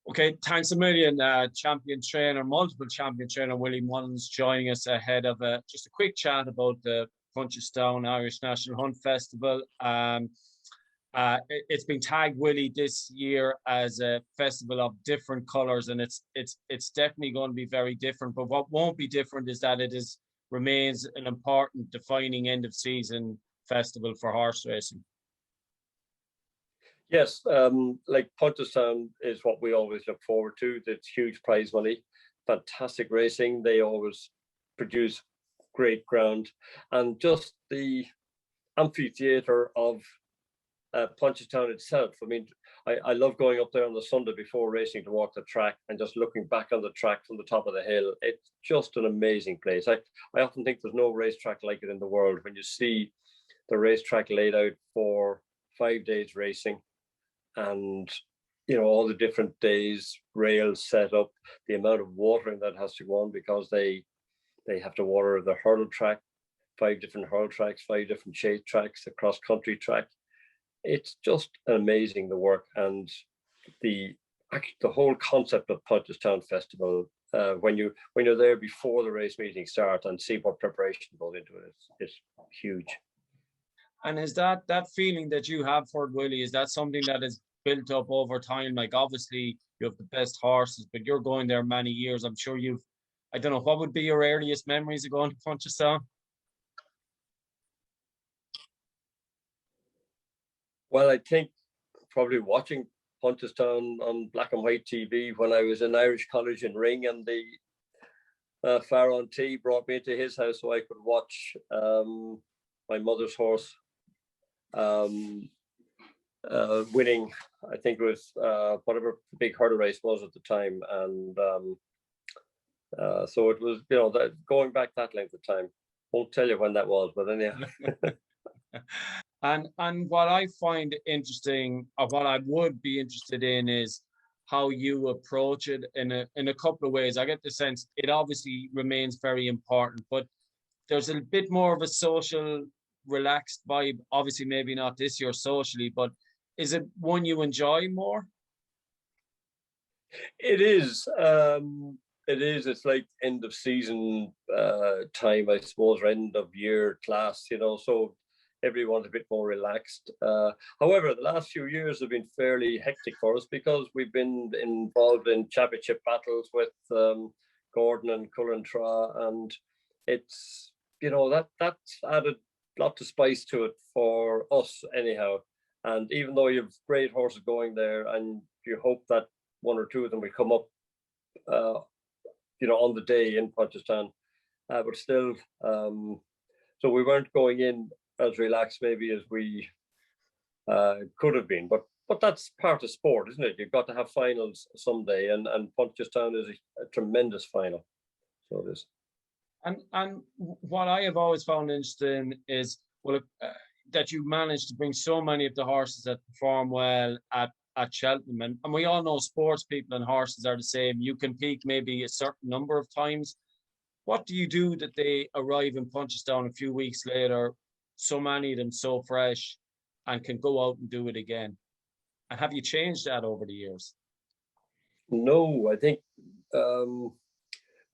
Okay, thanks a million, champion trainer, multiple champion trainer Willie Mullins joining us ahead of just a quick chat about the Punchestown Irish National Hunt Festival. It's been tagged, Willie, this year as a festival of different colours, and it's definitely going to be very different. But what won't be different is that remains an important defining end of season festival for horse racing. Yes, like Punchestown is what we always look forward to. It's huge prize money, fantastic racing. They always produce great ground, and just the amphitheatre of Punchestown itself. I mean, I love going up there on the Sunday before racing to walk the track and just looking back on the track from the top of the hill. It's just an amazing place. I often think there's no racetrack like it in the world. When you see the racetrack laid out for 5 days racing, and all the different days, rails set up, the amount of watering that has to go on because they have to water the hurdle track, 5 different hurdle tracks, 5 different chase tracks, the cross country track. It's just amazing, the work, and the whole concept of Punchestown Festival. When you're there before the race meeting start and see what preparation goes into it, it's huge. And is that feeling that you have for it, Willie, is that something that is built up over time? Like, obviously you have the best horses, but you're going there many years. I'm sure I don't know, what would be your earliest memories of going to Punchestown? Well, I think probably watching Punchestown on black and white TV when I was in Irish College in Ring, and the Farron T brought me to his house so I could watch my mother's horse winning. I think it was whatever the big hurdle race was at the time, and so it was, that going back that length of time. Won't tell you when that was, but anyhow. And what I find interesting, or what I would be interested in, is how you approach it in a couple of ways. I get the sense it obviously remains very important, but there's a bit more of a social, relaxed vibe. Obviously, maybe not this year socially, but is it one you enjoy more? It is. It is. It's like end of season time, I suppose, or end of year class. So everyone's a bit more relaxed. However, the last few years have been fairly hectic for us because we've been involved in championship battles with Gordon and Cullentra, and it's that's added lots of spice to it for us anyhow. And even though you have great horses going there, and you hope that 1 or 2 of them will come up, on the day in Punchestown, but still, so we weren't going in as relaxed maybe as we could have been. But that's part of sport, isn't it? You've got to have finals someday, and Punchestown is a tremendous final. So it is. And what I have always found interesting is, that you managed to bring so many of the horses that perform well at Cheltenham. And we all know sports people and horses are the same. You can peak maybe a certain number of times. What do you do that they arrive in Punchestown a few weeks later, so many of them so fresh, and can go out and do it again? And have you changed that over the years? No, I think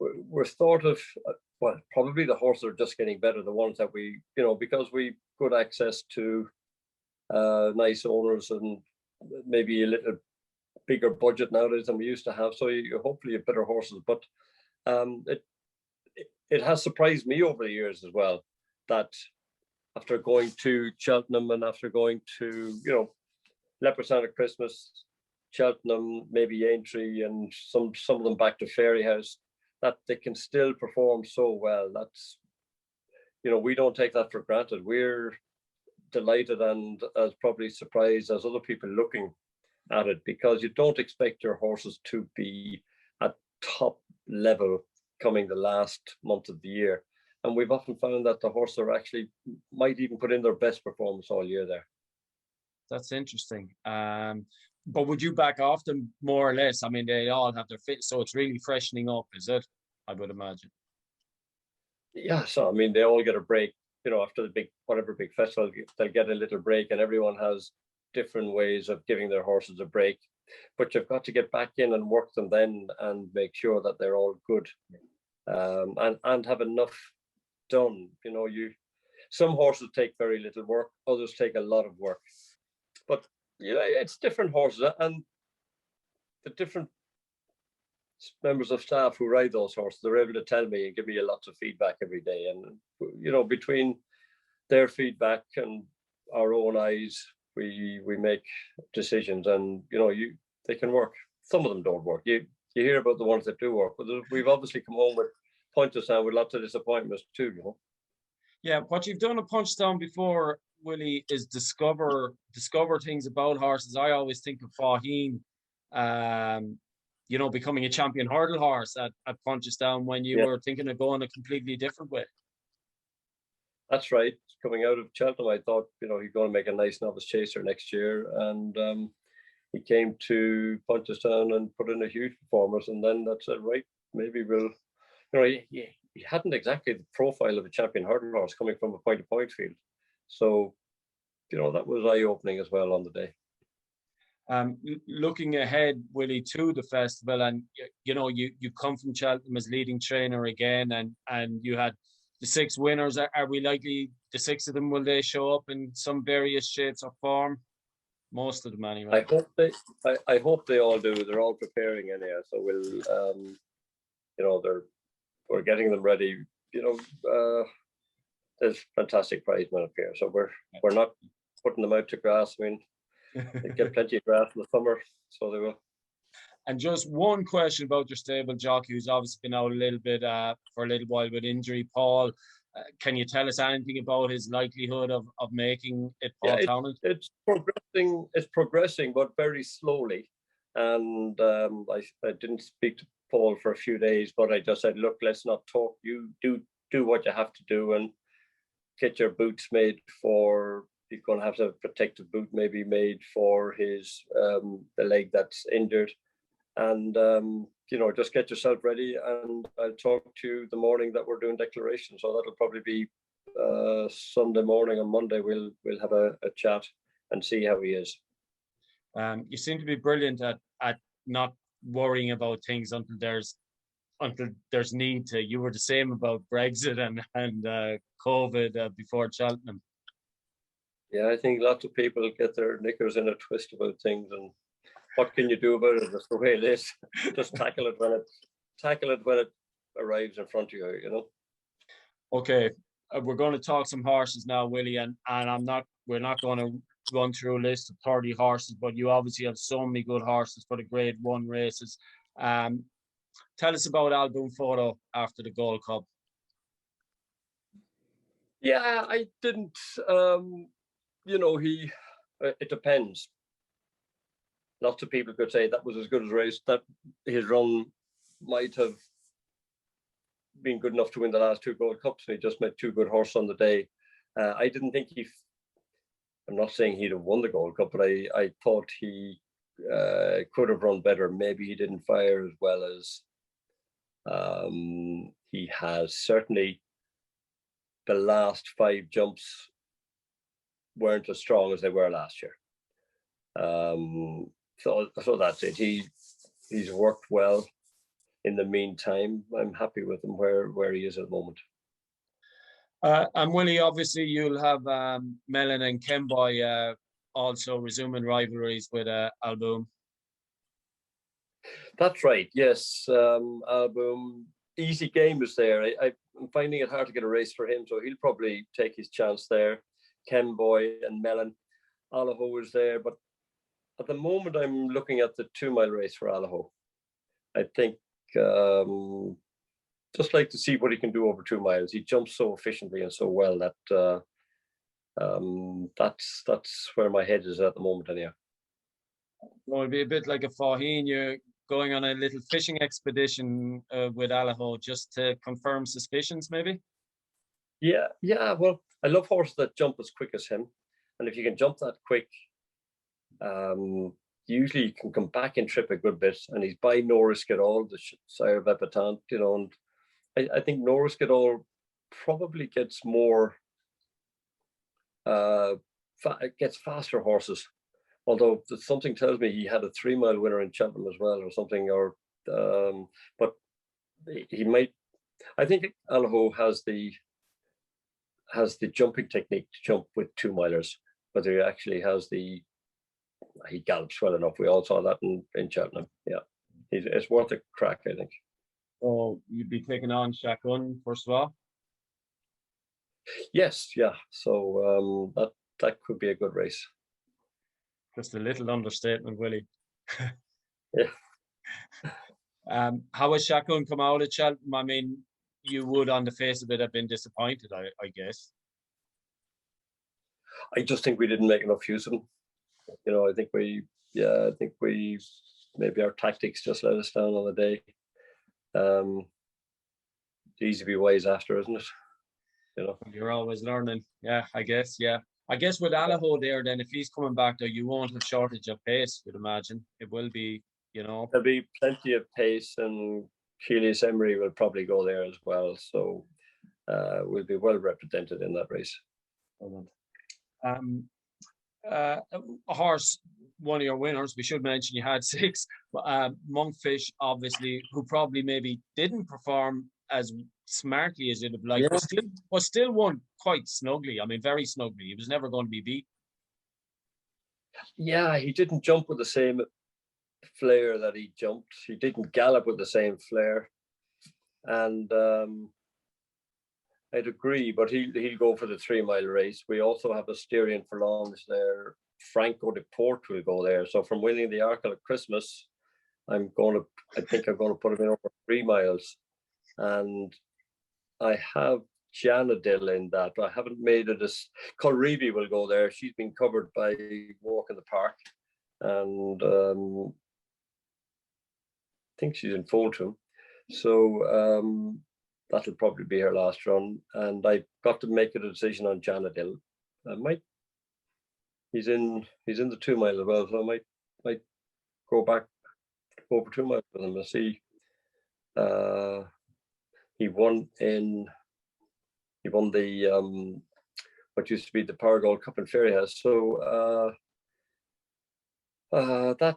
we're sort of, well, probably the horses are just getting better. The ones that we, because we good access to nice owners and maybe a little bigger budget nowadays than we used to have. So you hopefully have better horses. But it has surprised me over the years as well that after going to Cheltenham and after going to, Leopardstown at Christmas, Cheltenham, maybe Aintree, and some of them back to Fairyhouse, that they can still perform so well. That's, we don't take that for granted. We're delighted and as probably surprised as other people looking at it, because you don't expect your horses to be at top level coming the last month of the year. And we've often found that the horses are actually might even put in their best performance all year there. That's interesting. But would you back off them more or less? I mean, they all have their fit, so it's really freshening up, is it? I would imagine. Yeah, so I mean, they all get a break, after the whatever big festival, they'll get a little break, and everyone has different ways of giving their horses a break. but you've got to get back in and work them then and make sure that they're all good, and have enough done. Some horses take very little work, others take a lot of work, but it's different horses, and the different members of staff who ride those horses, they're able to tell me and give me lots of feedback every day. And between their feedback and our own eyes, we make decisions, and they can work. Some of them don't work. You hear about the ones that do work, but we've obviously come home with Punchestown with lots of disappointments too. Yeah, what you've done at Punchestown before, Willie, is discover things about horses. I always think of Faheen, becoming a champion hurdle horse at Punchestown when you were thinking of going a completely different way. That's right. Coming out of Cheltenham, I thought, he's going to make a nice novice chaser next year. And he came to Punchestown and put in a huge performance. And then that said, right, maybe we'll, he hadn't exactly the profile of a champion hurdle horse coming from a point-to-point field. So, that was eye-opening as well on the day. Looking ahead, Willie, to the festival, and you come from Cheltenham as leading trainer again, and you had the 6 winners. Are we likely the 6 of them, will they show up in some various shapes or form? Most of them anyway. I hope they all do. They're all preparing anyhow, so we'll we're getting them ready. There's fantastic prize men up here, so we're not putting them out to grass. I mean, they get plenty of grass in the summer, so they will. And just one question about your stable jockey, who's obviously been out a little bit for a little while with injury, Paul. Can you tell us anything about his likelihood of making it, Paul Townend? It's progressing. It's progressing, but very slowly. And I didn't speak to Paul for a few days, but I just said, look, let's not talk. You do what you have to do and get your boots made for. He's going to have to have a protective boot maybe made for his the leg that's injured, and just get yourself ready. And I'll talk to you the morning that we're doing declaration. So that'll probably be Sunday morning. On Monday we'll have a chat and see how he is. You seem to be brilliant at not worrying about things until there's need to. You were the same about Brexit and COVID before Cheltenham. Yeah, I think lots of people get their knickers in a twist about things, and what can you do about it? That's the way it is. Just tackle it when it arrives in front of you. Okay, we're going to talk some horses now, Willie, and we're not going to run through a list of 30 horses, but you obviously have so many good horses for the Grade 1 races. Tell us about Alboom Photo after the Gold Cup. Yeah, I didn't. It depends. Lots of people could say that was as good as a race, that his run might have been good enough to win the last 2 Gold Cups, and he just met 2 good horses on the day. I didn't think I'm not saying he'd have won the Gold Cup, but I thought he could have run better. Maybe he didn't fire as well as he has. Certainly the last 5 jumps weren't as strong as they were last year. So that's it. He's worked well. In the meantime, I'm happy with him where he is at the moment. And Willie, obviously you'll have Mellon and Kemboy also resuming rivalries with Alboom. That's right. Yes, Alboom. Easy game is there. I'm finding it hard to get a race for him, so he'll probably take his chance there. Kemboy and Mellon. Allaho is there, but at the moment I'm looking at the 2-mile race for Allaho. I think just like to see what he can do over 2 miles. He jumps so efficiently and so well that that's where my head is at the moment anyhow. Well, it'll be a bit like a Faheen. You're going on a little fishing expedition with Allaho just to confirm suspicions, maybe? Yeah. Well, I love horses that jump as quick as him. And if you can jump that quick, usually you can come back and trip a good bit. And he's by No Risk at All, the sire of Epatante, and I think No Risk at All probably gets more, gets faster horses although something tells me he had a 3 mile winner in Cheltenham as well, or something. Or but he might. I think Allaho has the jumping technique to jump with 2 milers, but he actually has he gallops well enough. We all saw that in Cheltenham. Yeah, it's worth a crack, I think. Oh, you'd be taking on Shakun first of all. Yes, yeah. So that could be a good race. Just a little understatement, Willie. Yeah. How has Shakun come out at Cheltenham? I mean, you would, on the face of it, have been disappointed, I guess. I just think we didn't make enough use of him. You know, I think we maybe our tactics just let us down on the day. It's easy to be wise after, isn't it? You know, you're always learning. Yeah, I guess. Yeah, I guess with Allaho there, then if he's coming back, though, you won't have shortage of pace. You'd imagine it will be. You know, there'll be plenty of pace, and Keelius Emery will probably go there as well. So we'll be well represented in that race. A horse, one of your winners, we should mention you had 6, Monkfish, obviously, who probably maybe didn't perform as smartly as you'd have liked, but still won quite snugly. I mean, very snugly. He was never going to be beat. Yeah, he didn't jump with the same flair that he jumped. He didn't gallop with the same flair. And I'd agree, but he'll go for the 3 mile race. We also have a Styrian Furlongs there. Franco de Port will go there. So from winning the Arkle at Christmas, I think I'm going to put him in over 3 miles. And I have Janadil in that. I haven't made it as Colreevy will go there. She's been covered by Walk in the Park. And I think she's in Fulton. So that'll probably be her last run. And I've got to make a decision on Janadil. He's in the 2 mile as well, so I might go back over 2 miles with him. I see he won the what used to be the Paragold Cup in Fairyhouse. So that,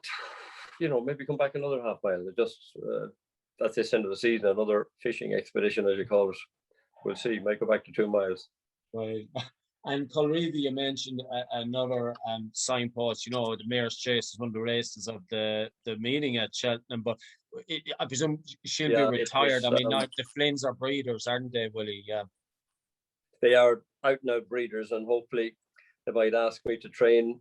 you know, maybe come back another half mile. That's this end of the season, another fishing expedition, as you call it. We'll see. Might go back to 2 miles. Right. And Colreevy, you mentioned another signpost. You know, the Mayor's Chase is one of the races of the meeting at Cheltenham, but I presume she'll be retired. I mean, the Flynns are breeders, aren't they, Willie? Yeah. They are out and out breeders, and hopefully they might ask me to train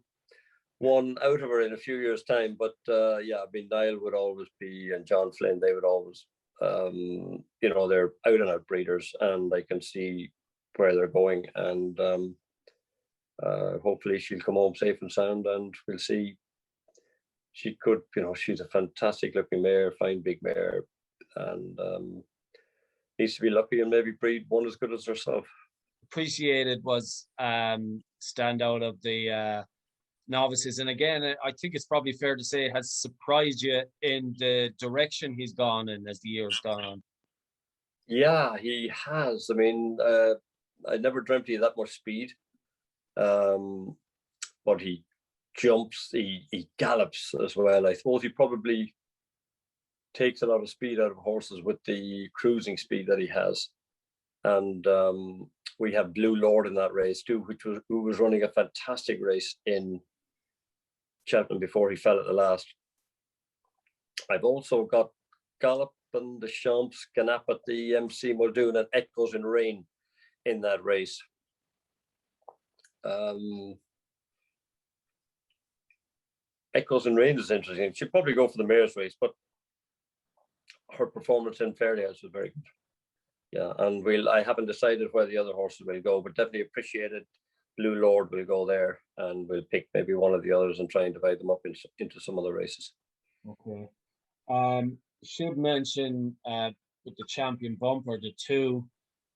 one out of her in a few years' time. But yeah, I mean, Niall would always be, and John Flynn, they would always, you know, they're out and out breeders, and I can see where they're going, and hopefully she'll come home safe and sound, and we'll see. She could, you know, she's a fantastic looking mare, fine big mare, and needs to be lucky and maybe breed one as good as herself. Appreciated was standout of the novices, and again, I think it's probably fair to say it has surprised you in the direction he's gone in as the year's gone on. Yeah, he has. I mean, I never dreamt he had that much speed, but he jumps, he gallops as well. I suppose he probably takes a lot of speed out of horses with the cruising speed that he has. And we have Blue Lord in that race too, who was running a fantastic race in Cheltenham before he fell at the last. I've also got Gallop and the Champs, Ganap at the MC Muldoon, and Echoes in Rain in that race. Echoes in Rain is interesting. She'd probably go for the mare's race, but her performance in Fairyhouse was very good. Yeah, and I haven't decided where the other horses will go, but definitely appreciated Blue Lord will go there, and we'll pick maybe one of the others and try and divide them up into some other races. Okay. Should mention with the champion bumper, the two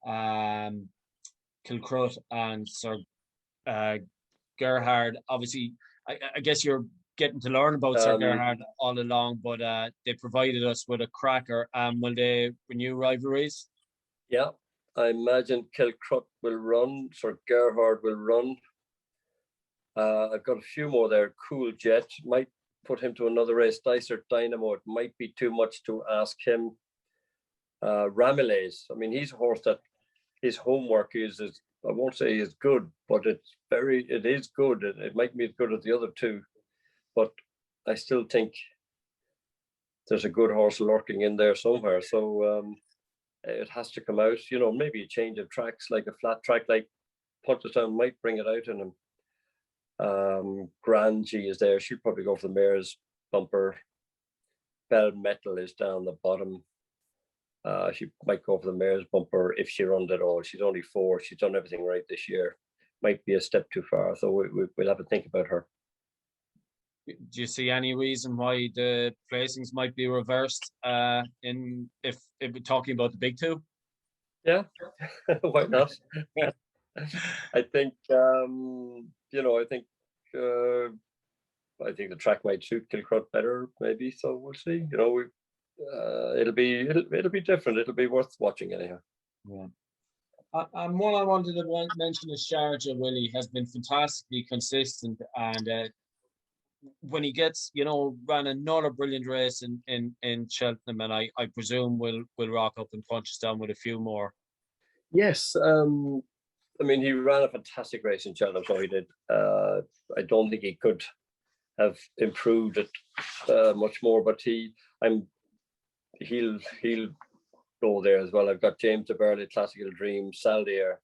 Kilcrut and Sir Gerhard. Obviously, I guess you're getting to learn about Sir Gerhard all along, but they provided us with a cracker. Will they renew rivalries? Yeah, I imagine Kilcrut will run, Sir Gerhard will run. I've got a few more there. Cool Jet, might put him to another race. Dicer Dynamo, it might be too much to ask him. Ramillies, I mean, he's a horse that his homework is I won't say is good, but it is good. It might be as good as the other two, but I still think there's a good horse lurking in there somewhere. So it has to come out. You know, maybe a change of tracks, like a flat track like Punchestown might bring it out in him. Grand G is there. She'll probably go for the mare's bumper. Bell Metal is down the bottom. She might go for the mare's bumper if she runs at all. She's only 4. She's done everything right this year. Might be a step too far. So we'll have to think about her. Do you see any reason why the placings might be reversed if we're talking about the big two? Yeah, why not? I think I think the track might suit Kilcrut better, maybe. So we'll see. You know, it'll be different. It'll be worth watching anyhow. Yeah. And what I wanted to mention is Sharjah Willie has been fantastically consistent, and when he gets, ran another brilliant race in Cheltenham, and I presume will rock up in Punchestown with a few more. Yes, I mean, he ran a fantastic race in Cheltenham, so he did. I don't think he could have improved it much more, but he'll go there as well. I've got James de Burley, Classical Dream, Saldier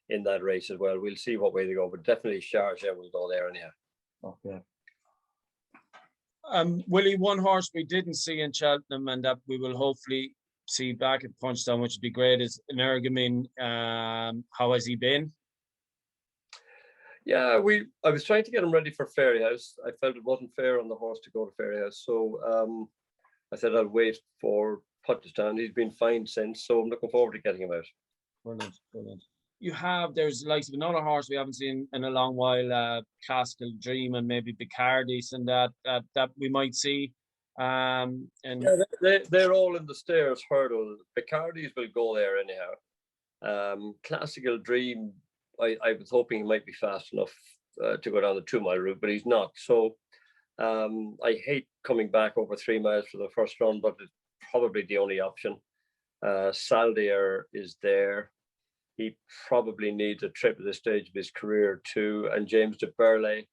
in that race as well. We'll see what way they go, but definitely Sharjah will go there anyhow. Okay. Willie, one horse we didn't see in Cheltenham and that we will hopefully see back at Punchestown, which would be great, is Energumin. How has he been? Yeah, I was trying to get him ready for Fairyhouse. I felt it wasn't fair on the horse to go to Fairyhouse, so I said I'll wait for Punchestown. He's been fine since, so I'm looking forward to getting him out. Brilliant. There's like another horse we haven't seen in a long while, Classical Dream and maybe Bicardis, and that we might see. And yeah, they're all in the stairs hurdle. Bicardis will go there anyhow. Classical Dream, I was hoping he might be fast enough to go down the 2 mile route, but he's not. So I hate coming back over 3 miles for the first run, but it's probably the only option. Saldier is there. He probably needs a trip at this stage of his career too. And James de Burley,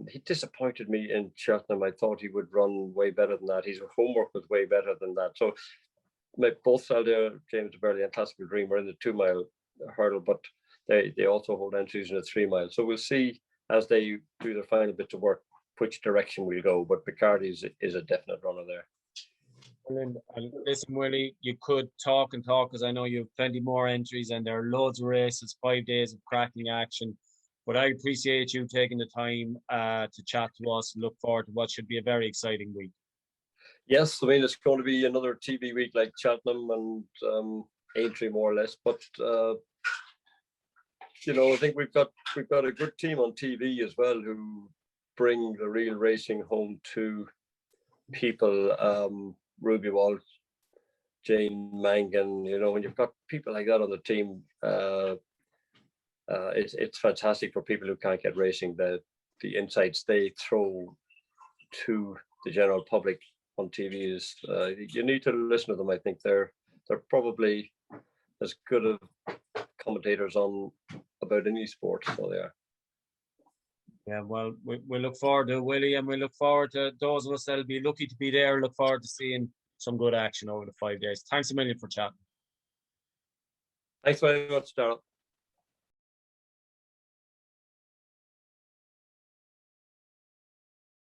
he disappointed me in Cheltenham. I thought he would run way better than that. His homework was way better than that. So both Saldier, James de Burley and Classical Dream were in the 2 mile hurdle, but they also hold entries in the 3 mile. So we'll see as they do their final bit of work which direction we'll go. But Picardi is a definite runner there. And listen, Willie, you could talk and talk because I know you have plenty more entries and there are loads of races, 5 days of cracking action. But I appreciate you taking the time to chat to us and look forward to what should be a very exciting week. Yes, I mean, it's going to be another TV week like Cheltenham and Aintree, more or less. But I think we've got a good team on TV as well who bring the real racing home to people. Ruby Walsh, Jane Mangan, when you've got people like that on the team, it's fantastic for people who can't get racing. The insights they throw to the general public on TV is you need to listen to them. I think they're probably as good of commentators on about any sport, so they are. Yeah, well, we look forward to Willie, and we look forward to those of us that'll be lucky to be there. Look forward to seeing some good action over the 5 days. Thanks a million for chatting. Thanks very much, Daragh.